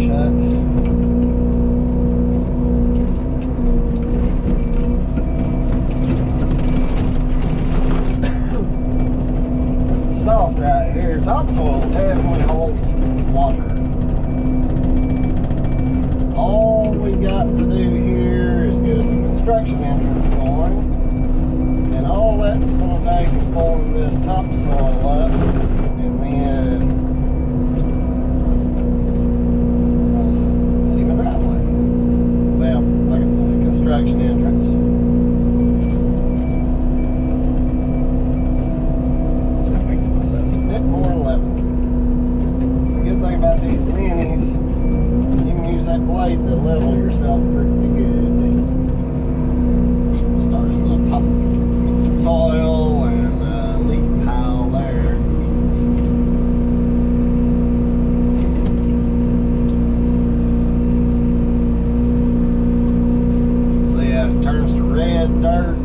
shut. This is soft right here. Topsoil definitely holds water. All we got to do here is get us a construction entrance going. And all that's going to take is pulling this topsoil up, and then putting a driveway. Well, like I said, a construction entrance. See if we can get myself a bit more level. The good thing about these minis, you can use that blade to level yourself pretty good. Start us a little top soil and leaf pile there. So yeah, it turns to red dirt,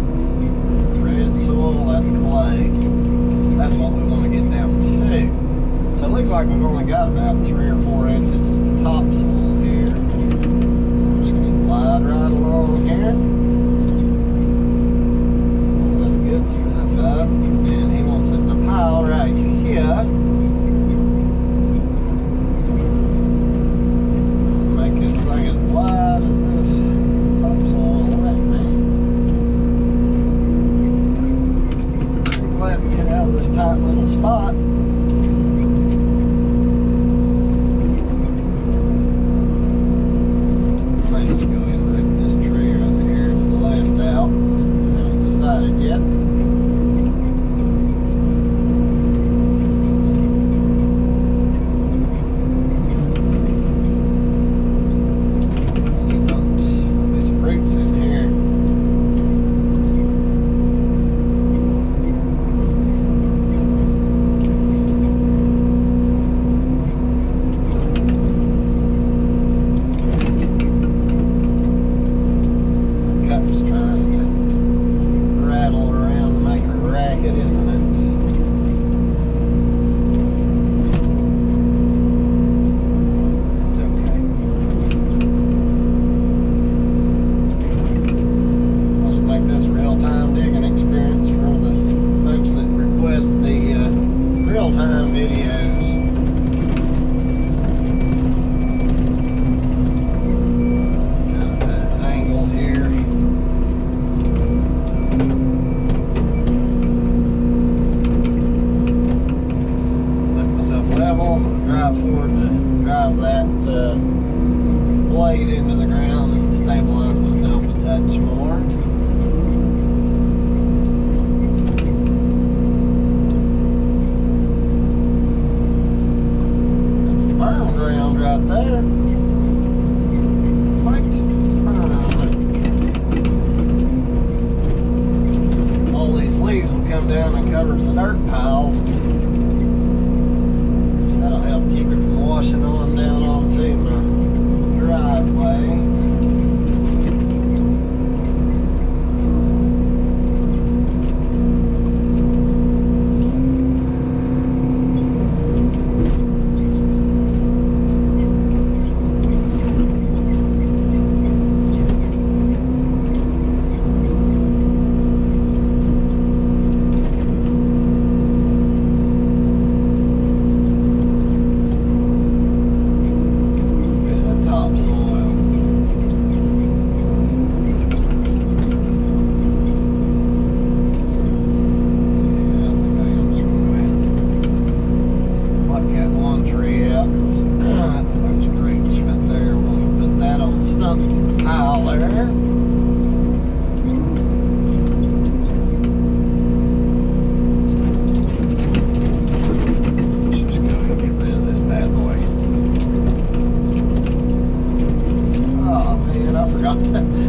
red soil, that's clay. That's what we want to get down to. So it looks like we've only got about 3 or 4 inches of topsoil here. So I'm just going to glide right along here. Good stuff up, and he wants it in a pile right here. Make this thing as wide as this topsoil will let me. I'm glad to get out of this tight little spot. Maybe go ahead and rip this tree right here to the left out. Haven't decided yet. Blade into the ground and stabilize myself a touch more. That's some firm ground right there. Quite firm. All these leaves will come down and cover the dirt piles. That'll help keep it from washing on down onto my driveway.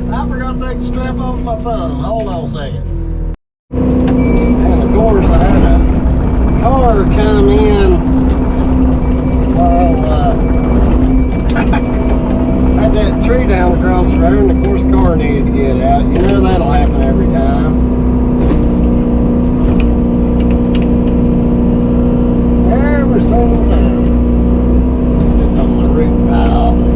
I forgot to take the strap off my thumb. Hold on a second. And of course I had a car come in while I had that tree down across the road, and of course the car needed to get out. You know that'll happen every time. Every single time. Just on the root pile.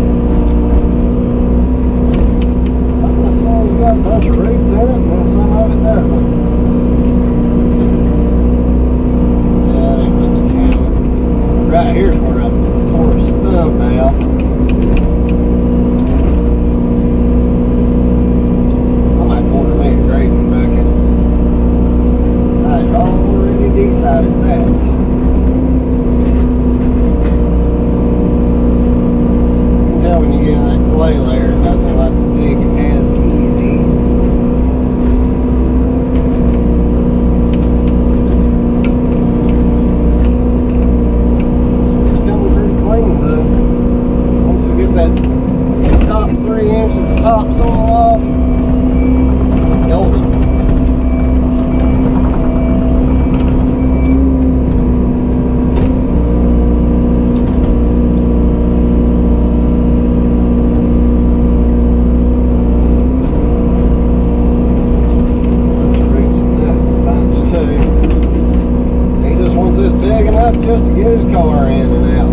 his car in and out.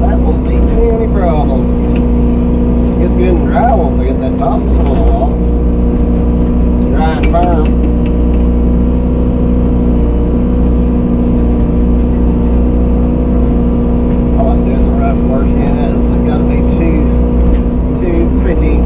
That won't be any problem. It's good and dry once I get that topsoil off. Dry and firm. I like doing the rough work in it. It's got to be too pretty.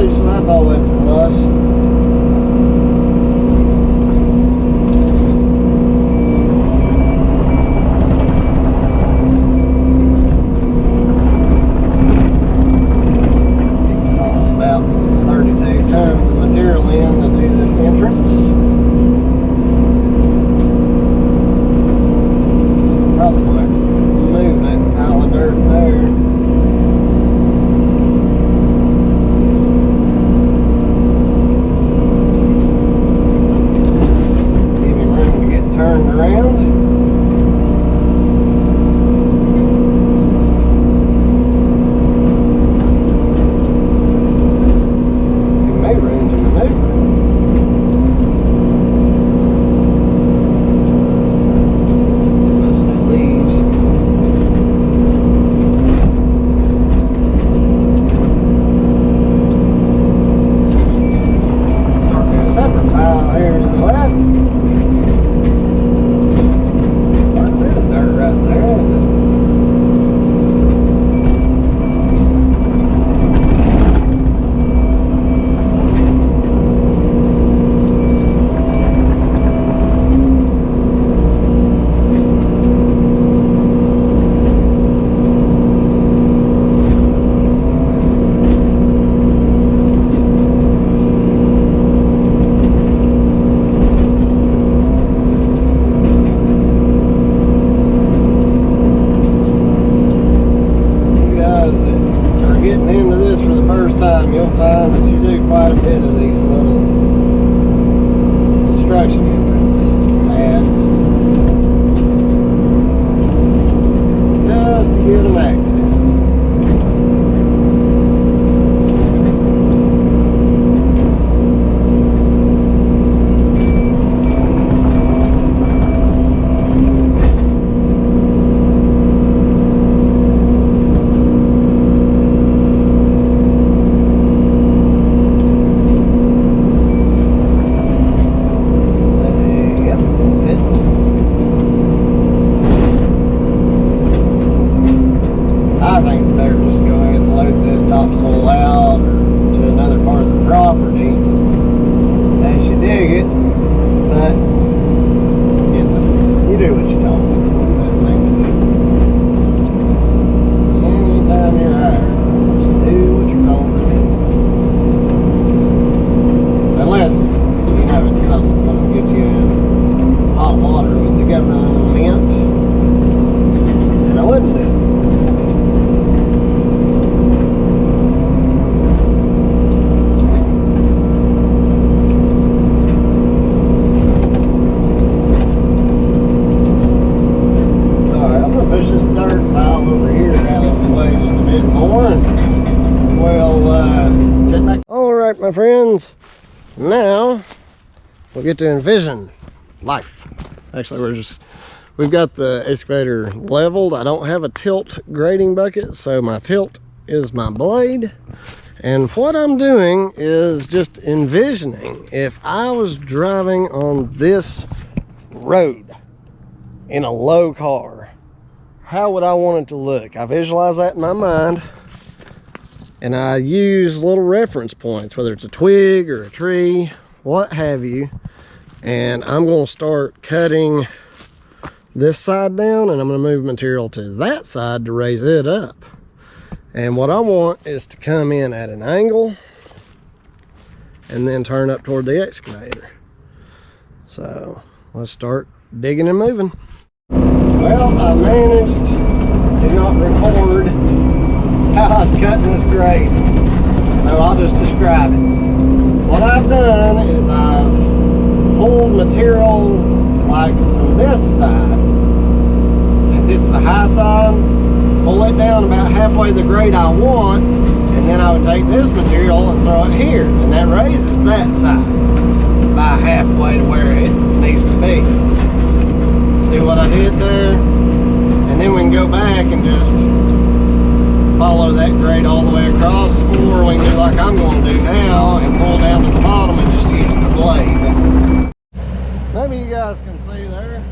So that's always a plus. Probably friends, now we'll get to envision life. Actually, we've got the excavator leveled. I don't have a tilt grading bucket, so my tilt is my blade. And what I'm doing is just envisioning if I was driving on this road in a low car, how would I want it to look? I visualize that in my mind, and I use little reference points, whether it's a twig or a tree, what have you. And I'm going to start cutting this side down, and I'm going to move material to that side to raise it up. And what I want is to come in at an angle and then turn up toward the excavator. So let's start digging and moving. Well, I managed to not record how I was cutting this grade, so I'll just describe it. What I've done is I've pulled material like from this side, since it's the high side, pull it down about halfway the grade I want, and then I would take this material and throw it here, and that raises that side by halfway to where it needs to be. See what I did there? And then we can go back and just follow that grade all the way across, or we can do like I'm going to do now and pull down to the bottom and just use the blade. Maybe you guys can see there.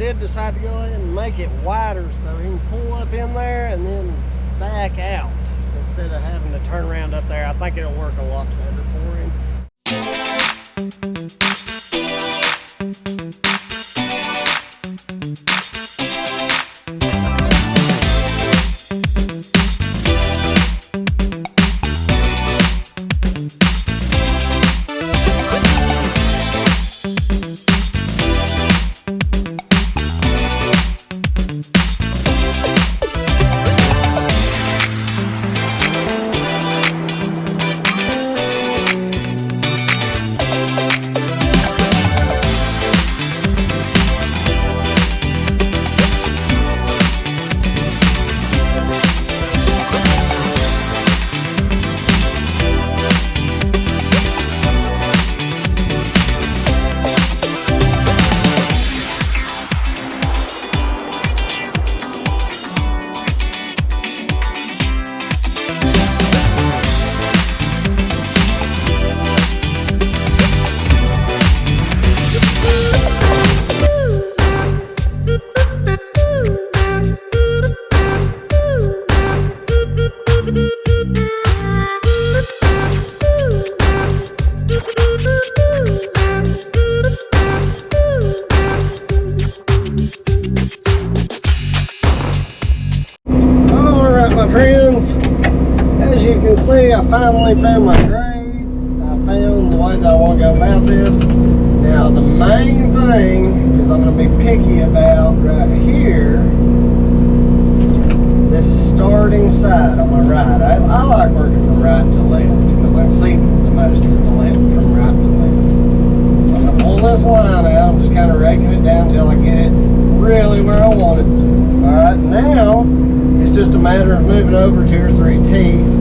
did decide to go ahead and make it wider so he can pull up in there and then back out instead of having to turn around up there. I think it'll work a lot better for him. Friends, as you can see, I finally found my grade. I found the way that I want to go about this. Now the main thing is I'm going to be picky about right here, this starting side on my right. I like working from right to left because I can see the most to the left from right to left. So I'm going to pull this line out. I'm just kind of raking it down until I get it really where I want it. Alright, now it's just a matter of moving over 2 or 3 teeth.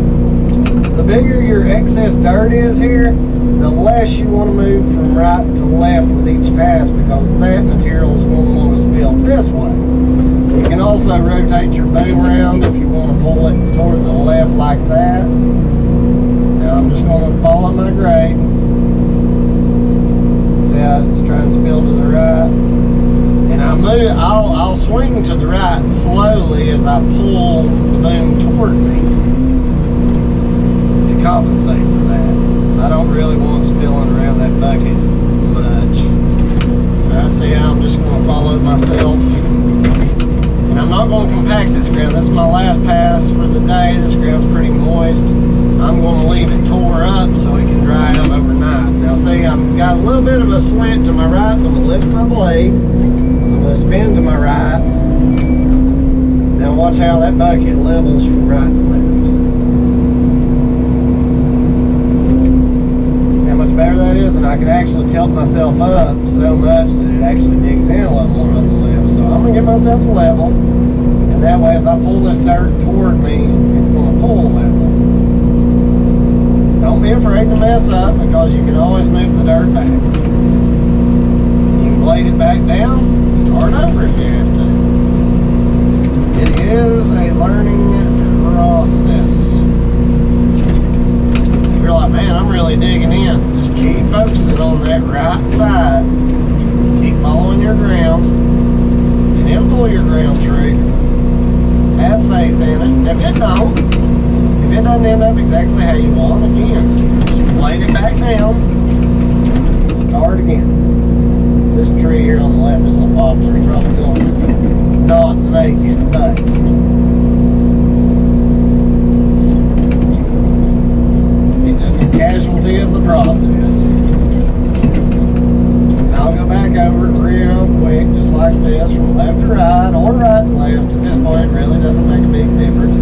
The bigger your excess dirt is here, the less you want to move from right to left with each pass, because that material is going to want to spill this way. You can also rotate your boom around if you want to pull it toward the left like that. Now I'm just going to follow my grade. See how it's trying to spill to the right. And I'll swing to the right slowly as I pull the boom toward me to compensate for that. I don't really want spilling around that bucket much. Alright, see how I'm just going to follow it myself. And I'm not going to compact this ground. This is my last pass for the day. This ground's pretty moist. I'm going to leave it tore up so it can dry up overnight. Now see, I've got a little bit of a slant to my right, so I'm going to lift my blade. I'm going to spin to my right. Now watch how that bucket levels from right to left. See how much better that is? And I can actually tilt myself up so much that it actually digs in a little more on the left. So I'm going to get myself level. And that way as I pull this dirt toward me, it's going to pull level. Don't be afraid to mess up, because you can always move the dirt back. You can blade it back down. Start over if you have to. It is a learning process. If you're like, man, I'm really digging in, just keep focusing on that right side. Keep following your ground, and it'll pull your ground true. Have faith in it. And if it doesn't end up exactly how you want, again, just blade it back down. Start again. This tree here on the left is a wobbler. It's probably going to not make it, but it's just a casualty of the process. And I'll go back over it real quick, just like this, from left to right or right to left. At this point, it really doesn't make a big difference.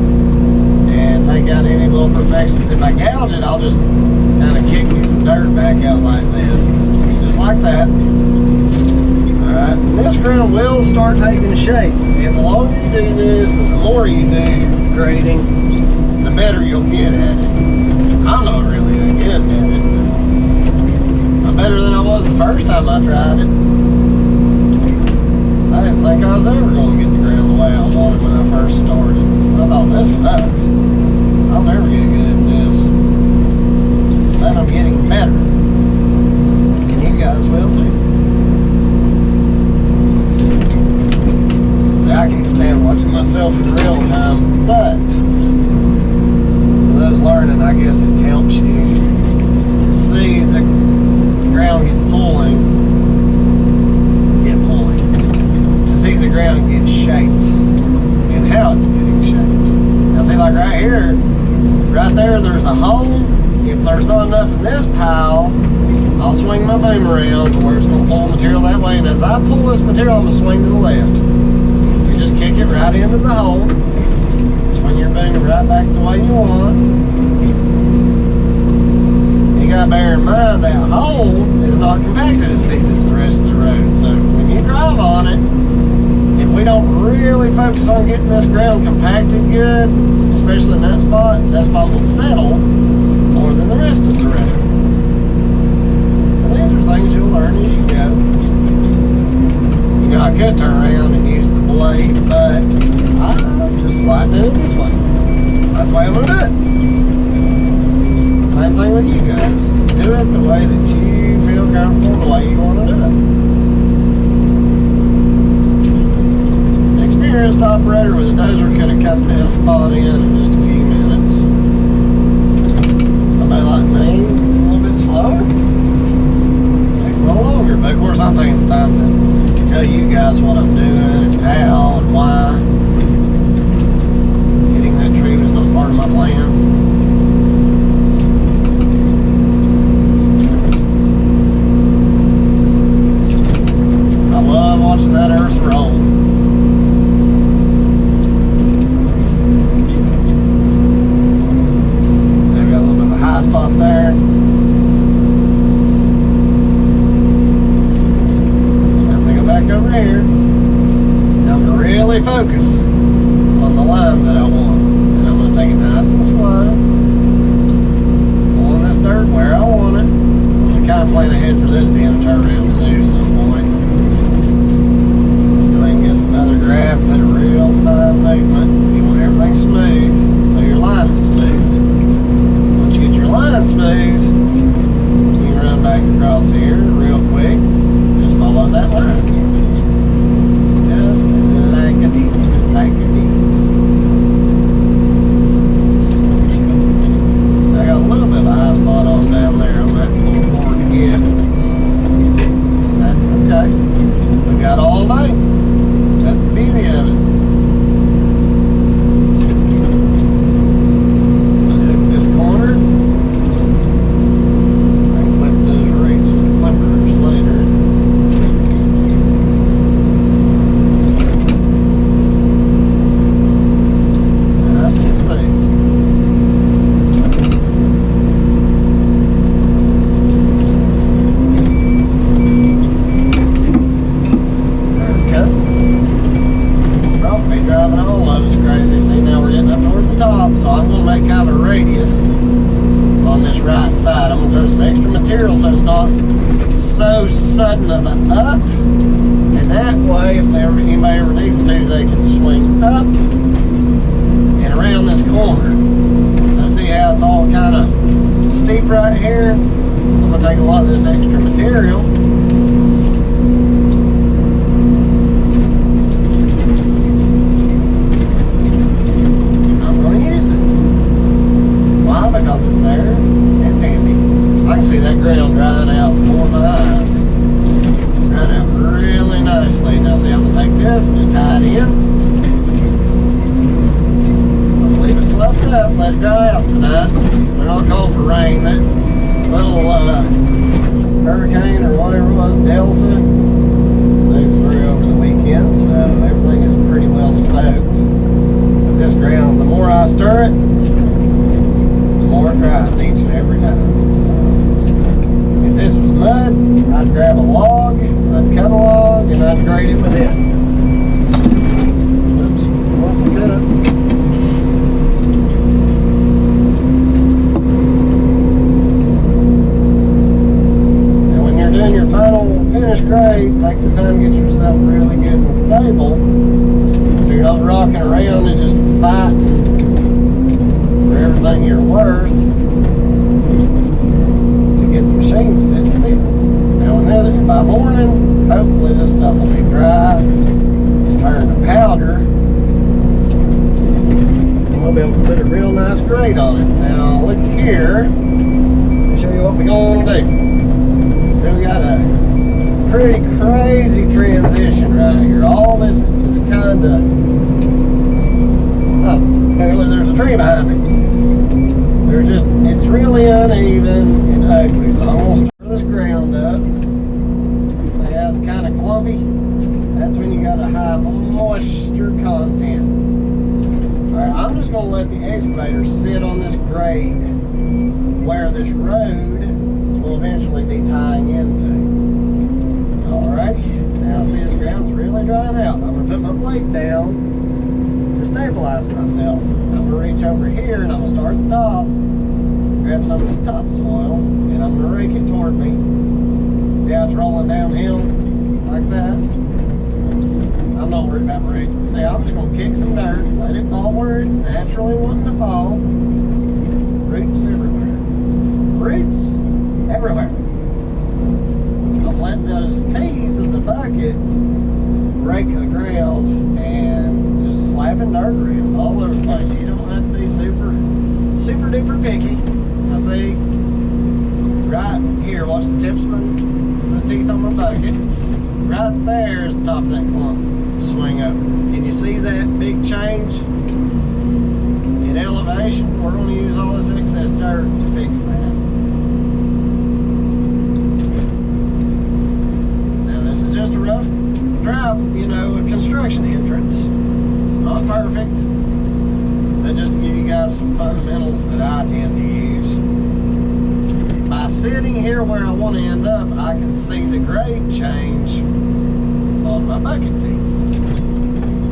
And take out any little imperfections. If I gouge it, I'll just kind of kick me some dirt back out like this, just like that. Alright, and this ground will start taking shape, and the longer you do this and the more you do grading, the better you'll get at it. I'm not really that good at it, but I'm better than I was the first time I tried it. I didn't think I was ever going to get the ground the way I wanted when I first started. I thought, this sucks. I'll never get good at this. But I'm getting better, and you guys will too. there's not enough in this pile, I'll swing my boom around to where it's going to pull material that way. And as I pull this material, I'm going to swing to the left. You just kick it right into the hole. Swing your boom right back the way you want. You got to bear in mind that hole is not compacted as deep as the rest of the road. So when you drive on it, if we don't really focus on getting this ground compacted good, especially in that spot will settle more than the rest of the road. And these are things you'll learn as you go. You know, I could turn around and use the blade, but I just like doing it this way. So that's the way I'm going to do it. Same thing with you guys. Do it the way that you feel comfortable, the way you want to do it. An experienced operator with a dozer could have cut this spot in just a few minutes. Somebody like me, it's a little bit slower. Takes a little longer, but of course I'm taking the time to tell you guys what I'm doing and how and why. Hitting that tree was not part of my plan. Watching that earth roll. So I've got a little bit of a high spot there. I'm going to go back over here. Now I'm going to really focus on the line that I want. And I'm going to take it nice and slow. Pulling this dirt where I want it. I'm going to kind of plan ahead for this being a turnaround too at some point. Another grab, put a real fine movement. You want everything smooth, so your line is smooth. Once you get your line smooth, you can run back across here real quick. Just follow that line. Just like a deeds, like a deeds. I got a little bit of a high spot on down there. I'm going to have to pull forward again. That's okay. We got all night. That's the beauty of it. Hook this corner. I can clip those rings with clippers later. Nice and smooth. There we go. Probably driving all of it's crazy. See, now we're getting up toward the top, so I'm going to make kind of a radius on this right side. I'm going to throw some extra material so it's not so sudden of an up. And that way, if anybody ever needs to, they can swing up and around this corner. So see how it's all kind of steep right here? I'm going to take a lot of this extra material. Because it's there, it's handy. I can see that ground drying out before my eyes. Drying out really nicely. Now see, I'm going to take this and just tie it in. I'm going to leave it fluffed up, let it dry out tonight. We're not calling for rain. That little hurricane or whatever it was, Delta, moved through over the weekend, so everything is pretty well soaked. But this ground, the more I stir it, more it dries each and every time. So, if this was mud, I'd grab a log, I'd cut a log, and I'd grade it with it. Oops, wrong cut. And when you're doing your final finish grade, take the time to get yourself really good and stable, so you're not rocking around and just fighting for everything you're worth to get the machine to sit still. Now by morning, hopefully this stuff will be dry and turn to powder. And we'll be able to put a real nice grade on it. Now look here, let me show you what we're going to do. So we got a pretty crazy transition right here. All this is just kind of, oh, there's a tree behind me. It's really uneven and ugly. So I'm gonna stir this ground up. See how it's kind of clumpy? That's when you got a high moisture content. Alright, I'm just gonna let the excavator sit on this grade where this road will eventually be tying into. Alrighty, now see this ground's really drying out. I'm gonna put my blade down to stabilize myself. I'm gonna reach over here and I'm gonna start at the top, grab some of this topsoil, and I'm gonna rake it toward me. See how it's rolling downhill like that? I'm not worried about roots. See, I'm just gonna kick some dirt, let it fall where it's naturally wanting to fall. Roots everywhere. Roots everywhere. I'm letting those teeth of the bucket rake the ground and just slapping dirt around all over the place. You don't have to be super duper picky. I see right here, watch the tips of the teeth on my bucket. Right there is the top of that clump. Swing over. Can you see that big change in elevation? We're going to use all this excess dirt to fix that. Now this is just a rough drive, you know, a construction entrance. It's not perfect, but just to give you guys some fundamentals that I tend to use. By sitting here where I want to end up, I can see the grade change on my bucket teeth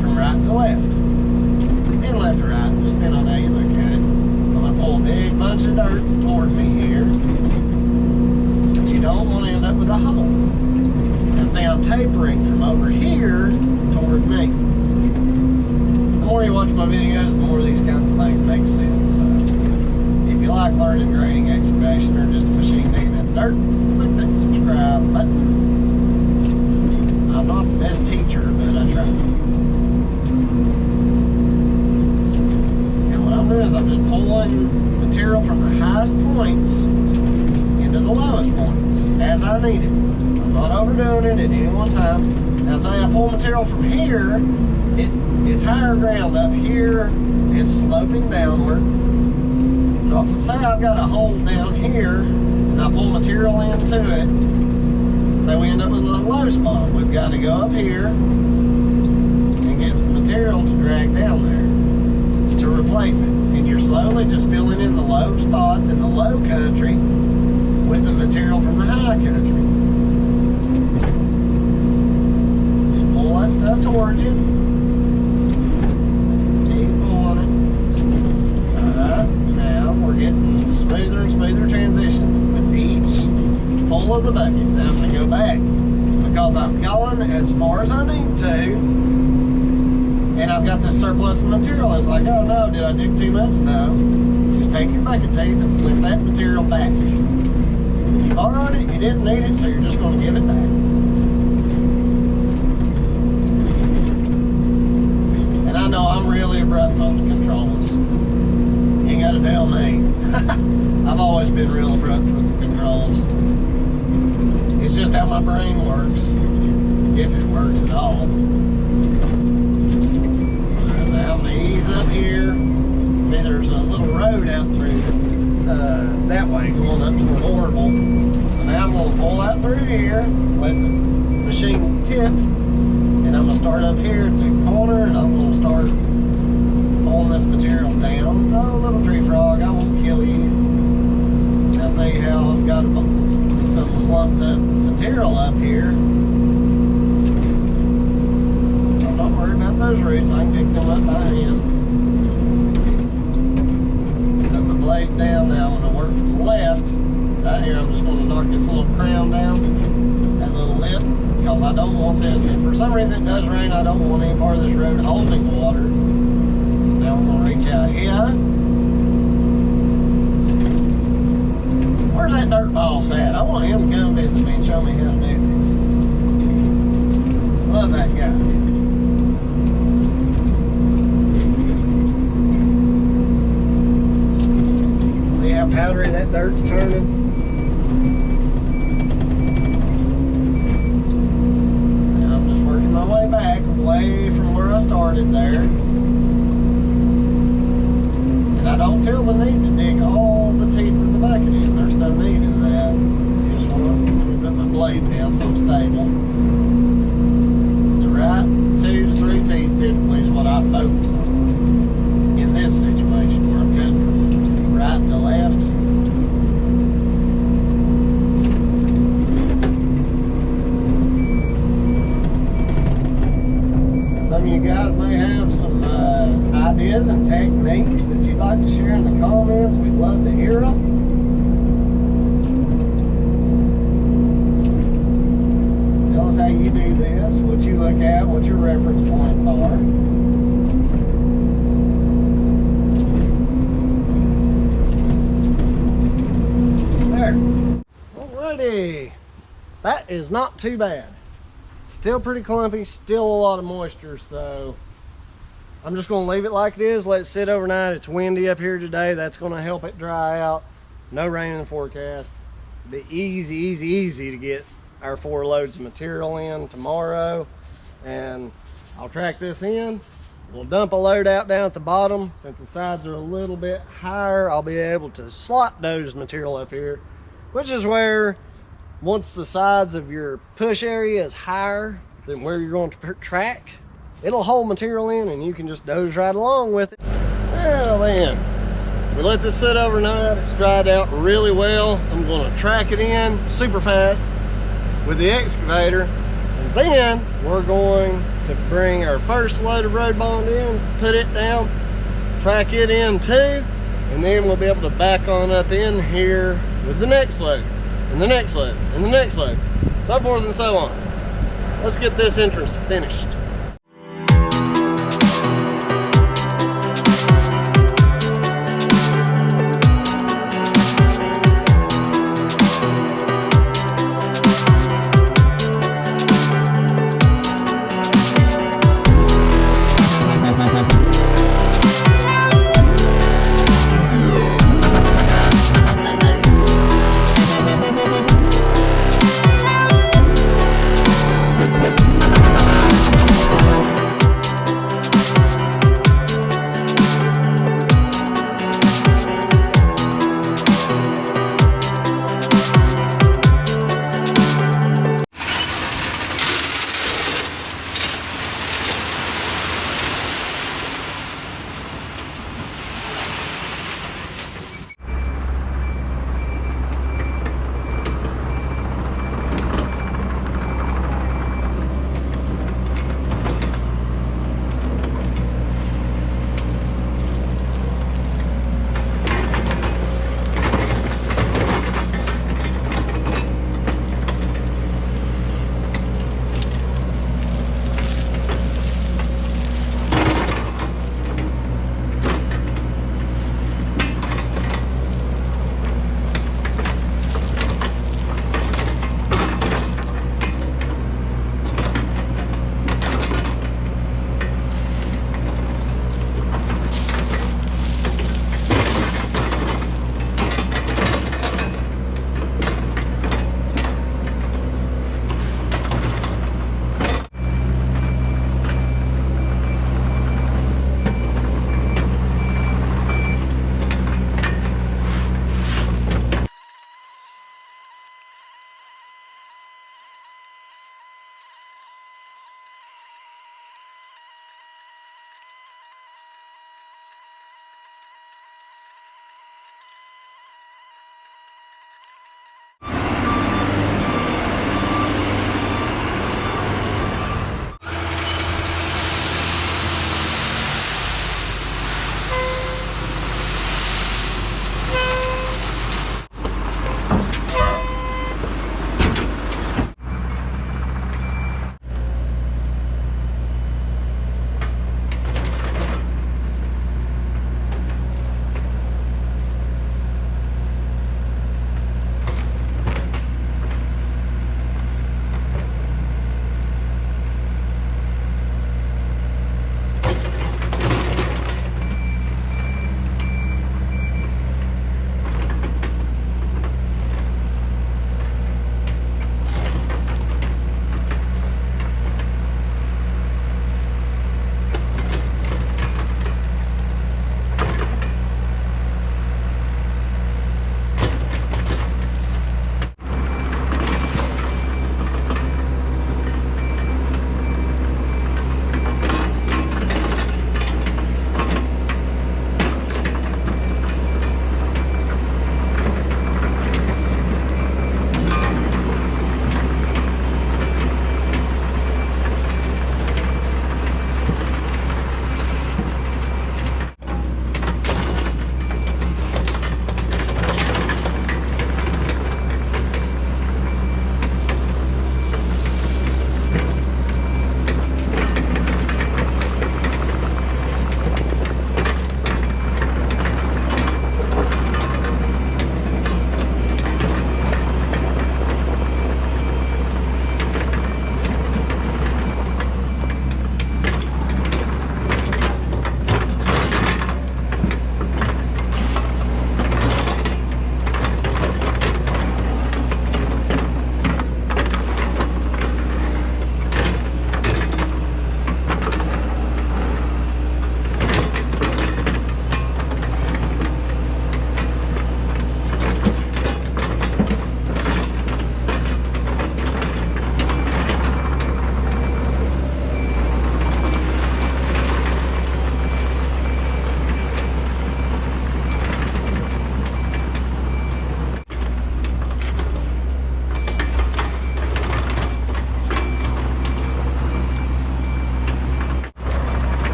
from right to left and left to right, just depending on how you look at it. I'm going to pull a big bunch of dirt toward me here, but you don't want to end up with a hole. And see, I'm tapering from over here toward me. The more you watch my videos, the more these kinds of things make sense. So if you like learning grading, excavation, or just a machine digging in the dirt, click that subscribe button. I'm not the best teacher, but I try. And what I'm doing is I'm just pulling material from the highest points into the lowest points as I need it. I'm not overdoing it at any one time. Now say I pull material from here, it's higher ground up here, it's sloping downward. So if say I've got a hole down here and I pull material into it, say we end up with a low spot, we've got to go up here and get some material to drag down there to replace it. And you're slowly just filling in the low spots in the low country with the material from the high country. Just pull that stuff towards you. Keep pulling it. Now we're getting smoother and smoother transitions with each pull of the bucket. Now I'm going to go back because I've gone as far as I need to, and I've got this surplus of material. It's like, oh no, did I dig too much? No. Just take your bucket teeth and flip that material back. You borrowed it, you didn't need it, so you're just going to give it back. And I know I'm really abrupt on the controls. You ain't got to tell me. I've always been real abrupt with the controls. It's just how my brain works, if it works at all. And now I'm going to ease up here. See, there's a little road out through that way going up toward Orville. So now I'm going to pull out through here, let the machine tip, and I'm going to start up here at the corner, and I'm going to start pulling this material down. Oh, little tree frog, I won't kill you. Now see how I've got some lumped up material up here. I'm not worried about those roots, I can pick them up by hand. Put my blade down now. When I work from the left, right here I'm just going to knock this little crown down, that little lip, because I don't want this. If for some reason it does rain, I don't want any part of this road holding water. So now I'm going to reach out here. Where's that dirt boss at? I want him to come visit me and show me how to do this. Love that guy. See how powdery that dirt's turning? Now I'm just working my way back, away from where I started there. And I don't feel the need to dig all blade down so it's stable. The right 2 to 3 teeth typically is what I focus on in this situation where I'm cutting from right to left. Some of you guys may have some ideas and techniques that you'd like to share in the comments. We'd love to hear them. Tell us how you do this, what you look at, what your reference points are. There. Alrighty. That is not too bad. Still pretty clumpy, still a lot of moisture, so I'm just going to leave it like it is, let it sit overnight. It's windy up here today. That's going to help it dry out. No rain in the forecast. It'll be easy to get our 4 loads of material in tomorrow, and I'll track this in. We'll dump a load out down at the bottom. Since the sides are a little bit higher, I'll be able to slot doze material up here, which is where once the sides of your push area is higher than where you're going to track, it'll hold material in and you can just doze right along with it. Well then, we let this sit overnight. It's dried out really well. I'm going to track it in super fast with the excavator, and then we're going to bring our first load of road bond in, put it down, track it in too, and then we'll be able to back on up in here with the next load, and the next load, and the next load, so forth and so on. Let's get this entrance finished.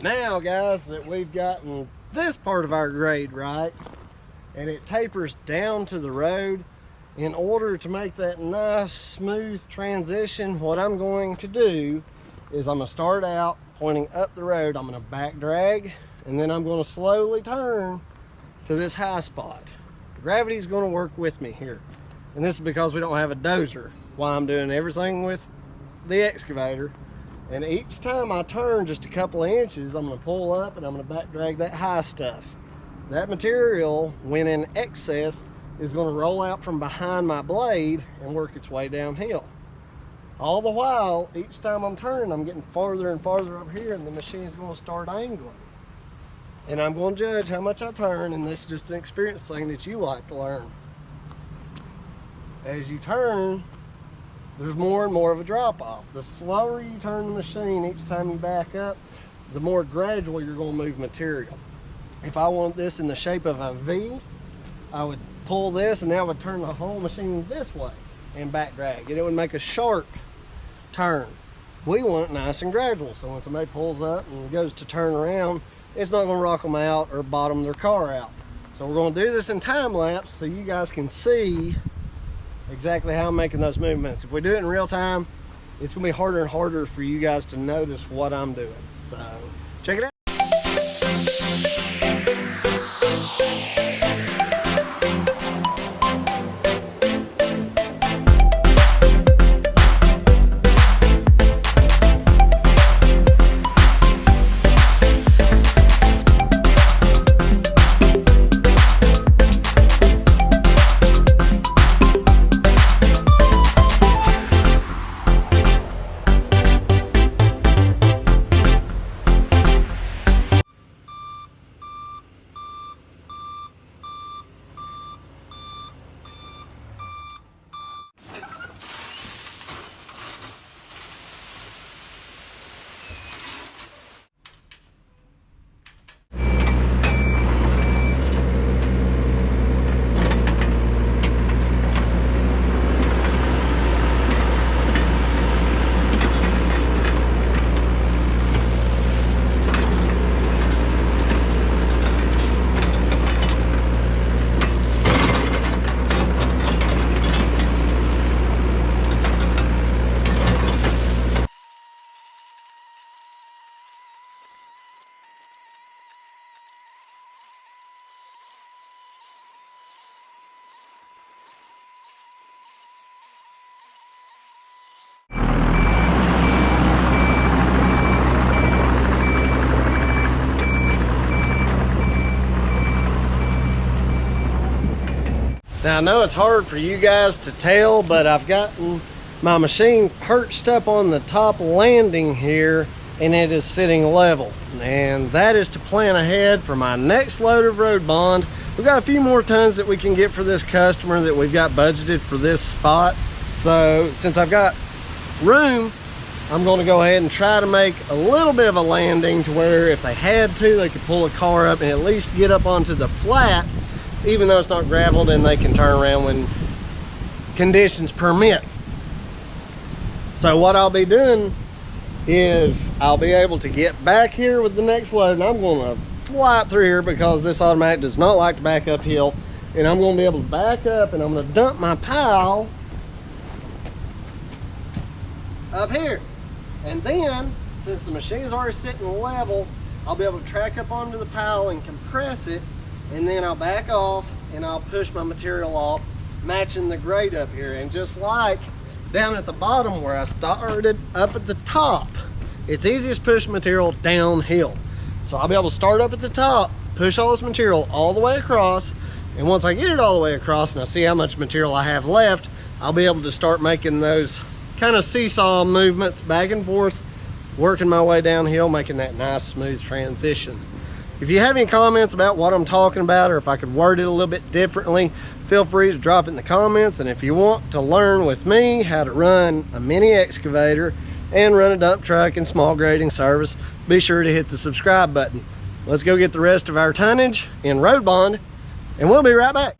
Now guys, that we've gotten this part of our grade right, and it tapers down to the road, in order to make that nice smooth transition, what I'm going to do is I'm going to start out pointing up the road. I'm going to back drag, and then I'm going to slowly turn to this high spot. Gravity is going to work with me here, and this is because we don't have a dozer while I'm doing everything with the excavator. And each time I turn just a couple of inches, I'm going to pull up and I'm going to back drag that high stuff. That material, when in excess, is going to roll out from behind my blade and work its way downhill. All the while, each time I'm turning, I'm getting farther and farther up here, and the machine's going to start angling. And I'm going to judge how much I turn, and this is just an experience thing that you like to learn. As you turn, there's more and more of a drop-off. The slower you turn the machine each time you back up, the more gradual you're going to move material. If I want this in the shape of a V, I would pull this, and then I would turn the whole machine this way and back drag, and it would make a sharp turn. We want it nice and gradual, so when somebody pulls up and goes to turn around, it's not going to rock them out or bottom their car out. So we're going to do this in time lapse so you guys can see exactly how I'm making those movements. If we do it in real time, it's going to be harder and harder for you guys to notice what I'm doing. So check it out. Now I know it's hard for you guys to tell, but I've gotten my machine perched up on the top landing here, and it is sitting level. And that is to plan ahead for my next load of road bond. We've got a few more tons that we can get for this customer that we've got budgeted for this spot. So since I've got room, I'm going to go ahead and try to make a little bit of a landing to where if they had to, they could pull a car up and at least get up onto the flat, even though it's not graveled, and they can turn around when conditions permit. So what I'll be doing is I'll be able to get back here with the next load, and I'm going to fly up through here because this automatic does not like to back uphill, and I'm going to be able to back up, and I'm going to dump my pile up here. And then, since the machine is already sitting level, I'll be able to track up onto the pile and compress it, and then I'll back off and I'll push my material off, matching the grade up here. And just like down at the bottom where I started, up at the top, it's easiest to push material downhill. So I'll be able to start up at the top, push all this material all the way across, and once I get it all the way across and I see how much material I have left, I'll be able to start making those kind of seesaw movements back and forth, working my way downhill, making that nice smooth transition. If you have any comments about what I'm talking about, or if I could word it a little bit differently, feel free to drop it in the comments. And if you want to learn with me how to run a mini excavator and run a dump truck and small grading service, be sure to hit the subscribe button. Let's go get the rest of our tonnage in road bond, and we'll be right back.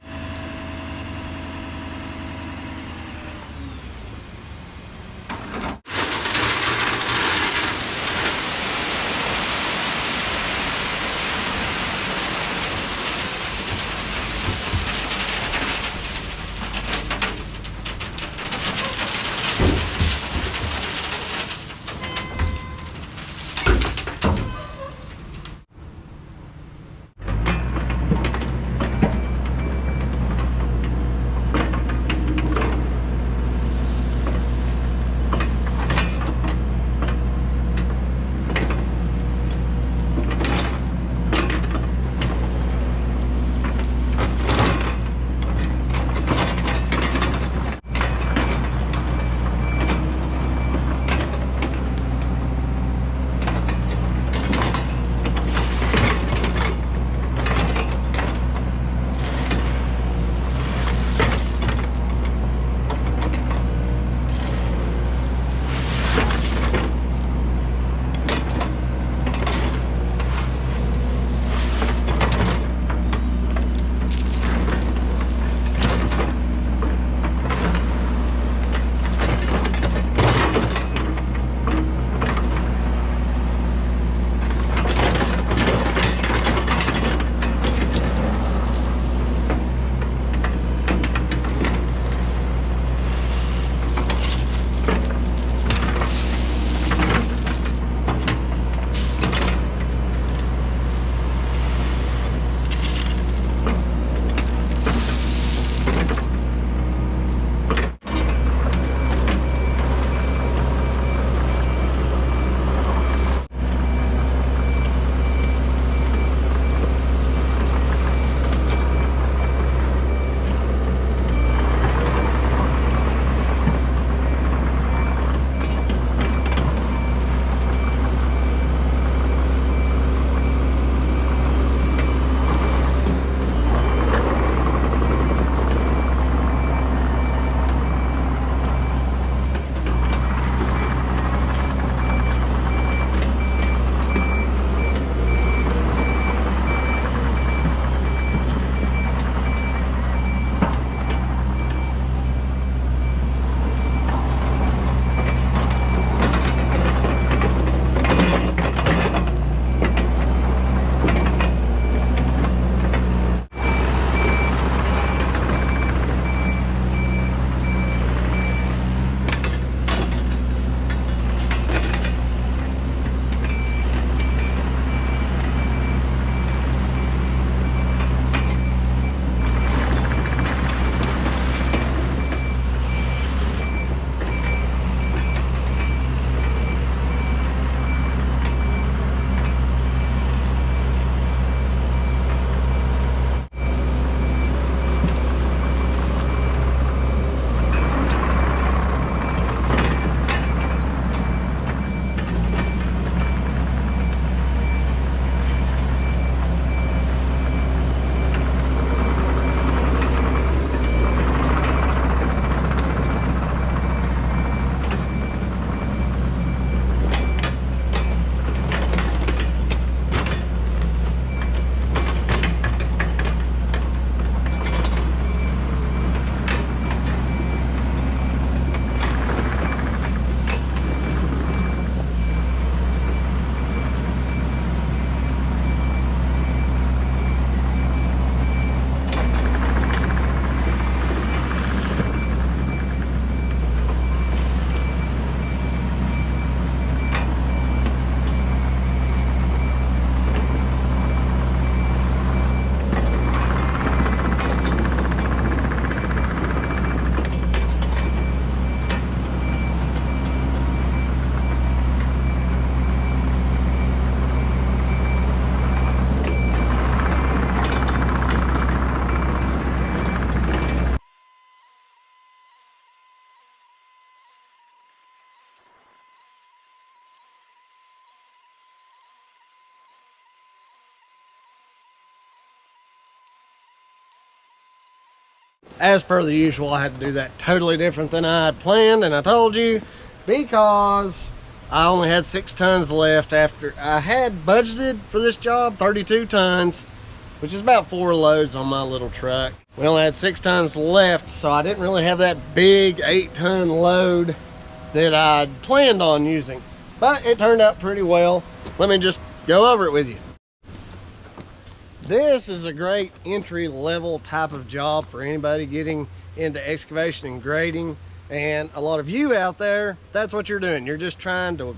As per the usual, I had to do that totally different than I had planned, and I told you, because I only had 6 tons left after I had budgeted for this job 32 tons, which is about 4 loads on my little truck. We only had 6 tons left, so I didn't really have that big 8-ton load that I'd planned on using, but it turned out pretty well. Let me just go over it with you. This is a great entry-level type of job for anybody getting into excavation and grading. And a lot of you out there, that's what you're doing. You're just trying to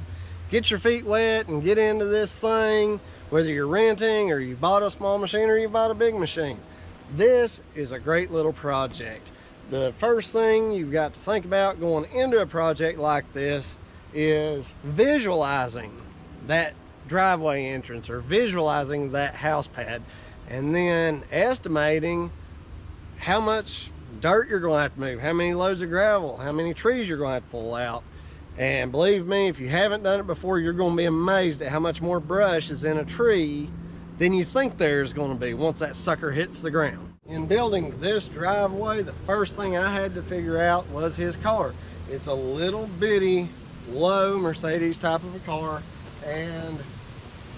get your feet wet and get into this thing, whether you're renting or you bought a small machine or you bought a big machine. This is a great little project. The first thing you've got to think about going into a project like this is visualizing that driveway entrance or visualizing that house pad, and then estimating how much dirt you're going to have to move, how many loads of gravel, how many trees you're going to have to pull out. And believe me, if you haven't done it before, you're going to be amazed at how much more brush is in a tree than you think there's going to be once that sucker hits the ground. In building this driveway, the first thing I had to figure out was his car. It's a little bitty low Mercedes type of a car, and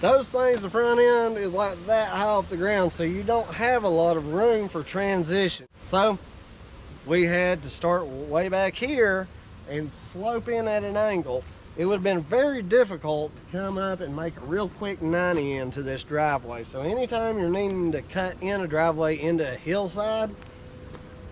those things, the front end is like that high off the ground, so you don't have a lot of room for transition. So we had to start way back here and slope in at an angle. It would have been very difficult to come up and make a real quick 90 into this driveway. So anytime you're needing to cut in a driveway into a hillside,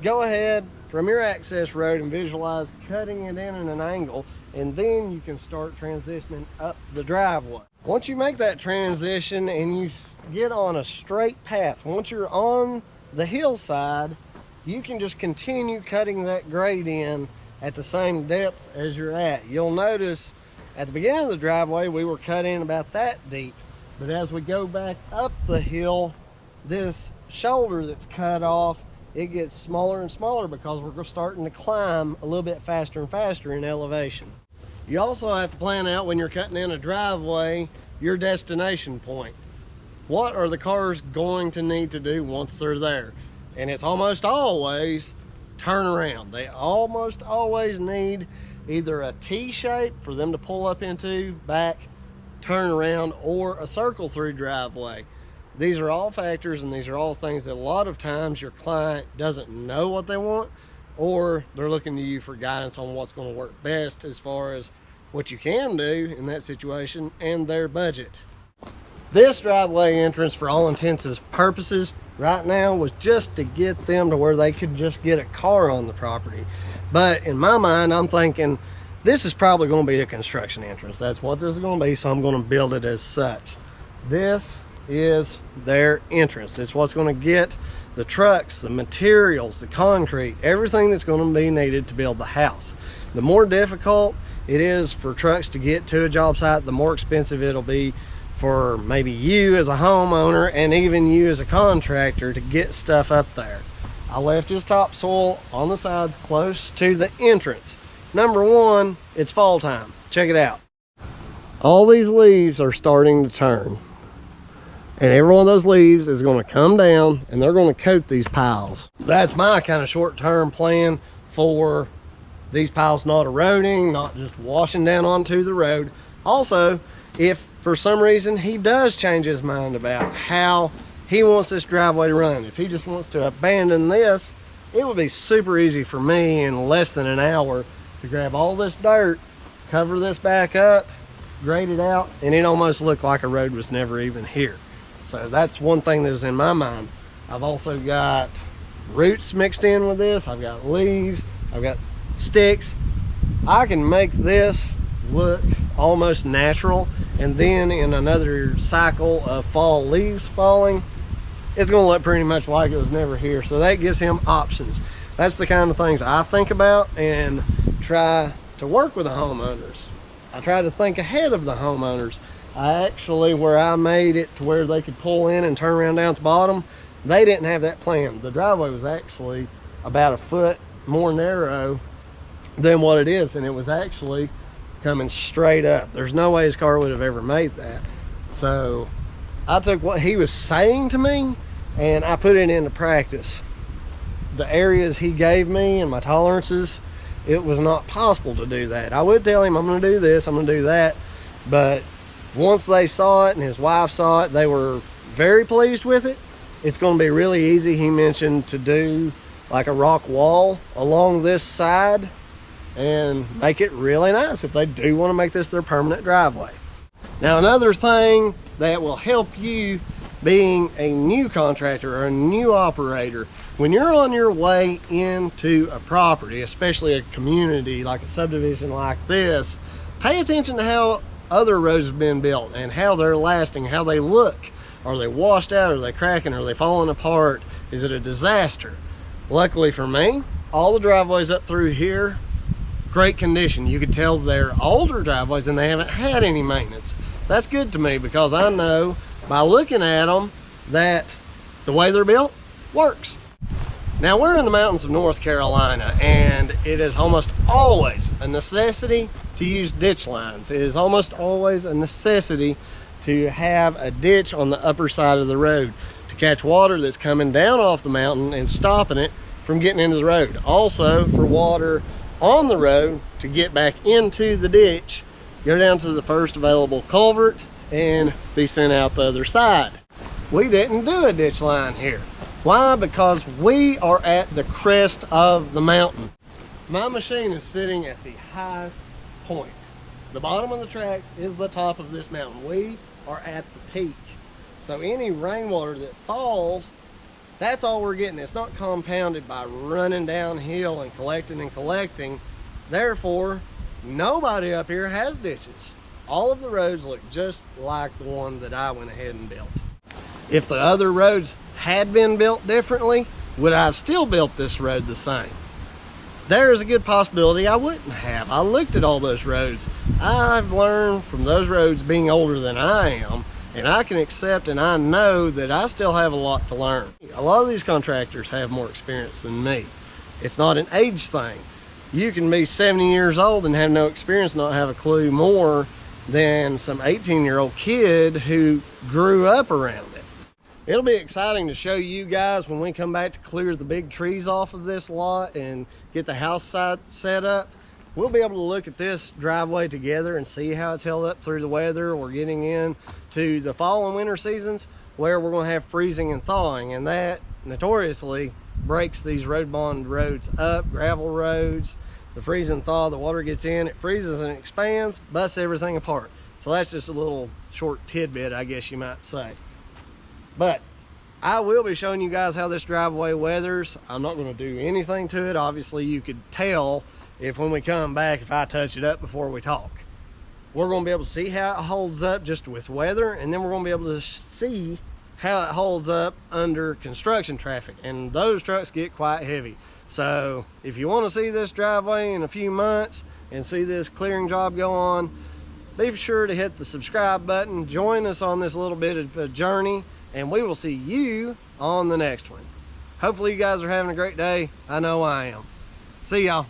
go ahead from your access road and visualize cutting it in at an angle, and then you can start transitioning up the driveway. Once you make that transition and you get on a straight path, once you're on the hillside, you can just continue cutting that grade in at the same depth as you're at. You'll notice at the beginning of the driveway we were cut in about that deep, but as we go back up the hill, this shoulder that's cut off, it gets smaller and smaller because we're starting to climb a little bit faster and faster in elevation. You also have to plan out, when you're cutting in a driveway, your destination point. What are the cars going to need to do once they're there? And it's almost always turn around. They almost always need either a T-shape for them to pull up into, back, turn around, or a circle through driveway. These are all factors, and these are all things that a lot of times your client doesn't know what they want, or they're looking to you for guidance on what's going to work best as far as what you can do in that situation and their budget. This driveway entrance, for all intents and purposes right now, was just to get them to where they could just get a car on the property. But in my mind, I'm thinking this is probably going to be a construction entrance. That's what this is going to be, so I'm going to build it as such. This is their entrance. It's what's going to get the trucks, the materials, the concrete, everything that's going to be needed to build the house. The more difficult it is for trucks to get to a job site, the more expensive it'll be for maybe you as a homeowner and even you as a contractor to get stuff up there. I left his topsoil on the sides close to the entrance. Number one, it's fall time. Check it out. All these leaves are starting to turn, and every one of those leaves is going to come down and they're going to coat these piles. That's my kind of short-term plan for these piles not eroding, not just washing down onto the road. Also, if for some reason he does change his mind about how he wants this driveway to run, if he just wants to abandon this, it would be super easy for me in less than an hour to grab all this dirt, cover this back up, grade it out, and it almost looked like a road was never even here. So that's one thing that was in my mind. I've also got roots mixed in with this. I've got leaves, I've got sticks. I can make this look almost natural, and then in another cycle of fall leaves falling, it's going to look pretty much like it was never here. So that gives him options. That's the kind of things I think about and try to work with the homeowners. I try to think ahead of the homeowners. I actually, where I made it to where they could pull in and turn around down at the bottom, they didn't have that plan. The driveway was actually about a foot more narrow than what it is, and it was actually coming straight up. There's no way his car would have ever made that. So I took what he was saying to me and I put it into practice. the areas he gave me and my tolerances, it was not possible to do that. I would tell him I'm going to do this, I'm going to do that, but once they saw it and his wife saw it, they were very pleased with it. It's going to be really easy, he mentioned, to do like a rock wall along this side and make it really nice if they do want to make this their permanent driveway. Now, another thing that will help you being a new contractor or a new operator, when you're on your way into a property, especially a community like a subdivision like this, pay attention to how other roads have been built and how they're lasting, how they look. Are they washed out? Are they cracking? Are they falling apart? Is it a disaster? Luckily for me, all the driveways up through here, great condition. You could tell they're older driveways and they haven't had any maintenance. That's good to me because I know by looking at them that the way they're built works. Now, we're in the mountains of North Carolina, and it is almost always a necessity to use ditch lines. It is almost always a necessity to have a ditch on the upper side of the road to catch water that's coming down off the mountain and stopping it from getting into the road. Also, for water on the road to get back into the ditch, go down to the first available culvert and be sent out the other side. We didn't do a ditch line here. Why? Because we are at the crest of the mountain. My machine is sitting at the highest point. The bottom of the tracks is the top of this mountain. We are at the peak. So any rainwater that falls, that's all we're getting. It's not compounded by running downhill and collecting. Therefore, nobody up here has ditches. All of the roads look just like the one that I went ahead and built. If the other roads had been built differently, would I have still built this road the same? There is a good possibility I wouldn't have. I looked at all those roads. I've learned from those roads being older than I am, and I can accept and I know that I still have a lot to learn. A lot of these contractors have more experience than me. It's not an age thing. You can be 70 years old and have no experience, not have a clue more than some 18-year-old kid who grew up around it. It'll be exciting to show you guys when we come back to clear the big trees off of this lot and get the house site set up. We'll be able to look at this driveway together and see how it's held up through the weather. We're getting into the fall and winter seasons where we're going to have freezing and thawing, and that notoriously breaks these road bond roads up, gravel roads. The freeze and thaw, the water gets in, it freezes and expands, busts everything apart. So that's just a little short tidbit, I guess you might say. But I will be showing you guys how this driveway weathers. I'm not going to do anything to it. Obviously, you could tell if when we come back, if I touch it up before we talk. We're going to be able to see how it holds up just with weather, and then we're going to be able to see how it holds up under construction traffic. And those trucks get quite heavy. So if you want to see this driveway in a few months and see this clearing job go on, be sure to hit the subscribe button. Join us on this little bit of a journey, and we will see you on the next one. Hopefully you guys are having a great day. I know I am. See y'all.